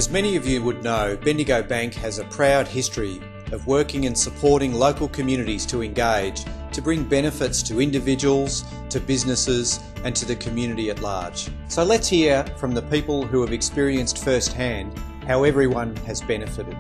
As many of you would know, Bendigo Bank has a proud history of working and supporting local communities to engage, to bring benefits to individuals, to businesses and to the community at large. So let's hear from the people who have experienced firsthand how everyone has benefited.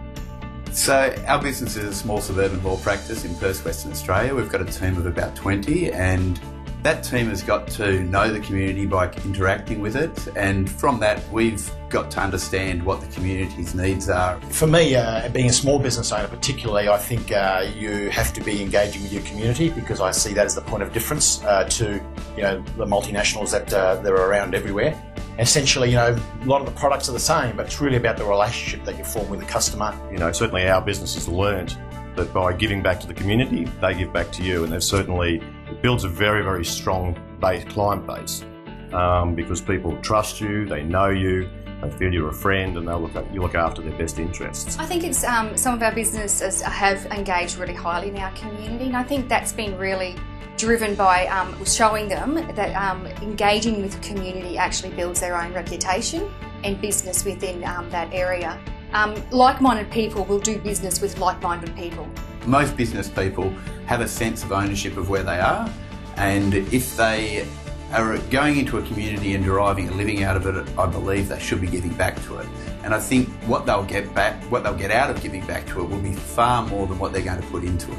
So our business is a small suburban law practice in Perth, Western Australia. We've got a team of about 20 and that team has got to know the community by interacting with it, and from that we've got to understand what the community's needs are. For me, being a small business owner particularly, I think you have to be engaging with your community, because I see that as the point of difference to the multinationals that are around everywhere. Essentially, a lot of the products are the same, but it's really about the relationship that you form with the customer. Certainly our business has learned that by giving back to the community, they give back to you, and it builds a very, very strong client base because people trust you, they know you, they feel you're a friend, and you look after their best interests. I think it's some of our businesses have engaged really highly in our community, and I think that's been really driven by showing them that engaging with the community actually builds their own reputation and business within that area. Like-minded people will do business with like-minded people. Most business people have a sense of ownership of where they are, and if they are going into a community and deriving a living out of it, I believe they should be giving back to it. And I think what they'll get out of giving back to it will be far more than what they're going to put into it.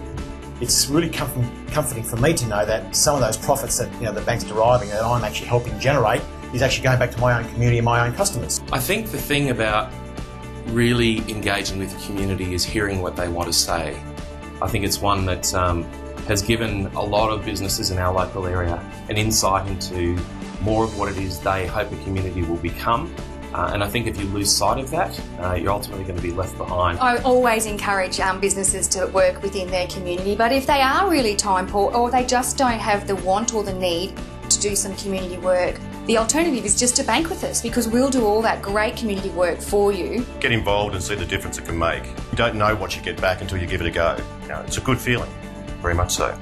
It's really comforting for me to know that some of those profits that the bank's deriving, that I'm actually helping generate, is actually going back to my own community and my own customers. I think the thing about really engaging with the community is hearing what they want to say. I think it's one that has given a lot of businesses in our local area an insight into more of what it is they hope a community will become. And I think if you lose sight of that, you're ultimately going to be left behind. I always encourage businesses to work within their community, but if they are really time poor or they just don't have the want or the need to do some community work, the alternative is just to bank with us, because we'll do all that great community work for you. Get involved and see the difference it can make. You don't know what you get back until you give it a go. It's a good feeling, very much so.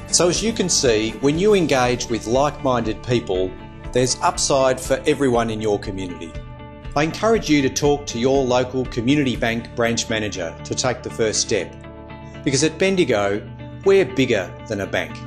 So as you can see, when you engage with like-minded people, there's upside for everyone in your community. I encourage you to talk to your local community bank branch manager to take the first step, because at Bendigo, we're bigger than a bank.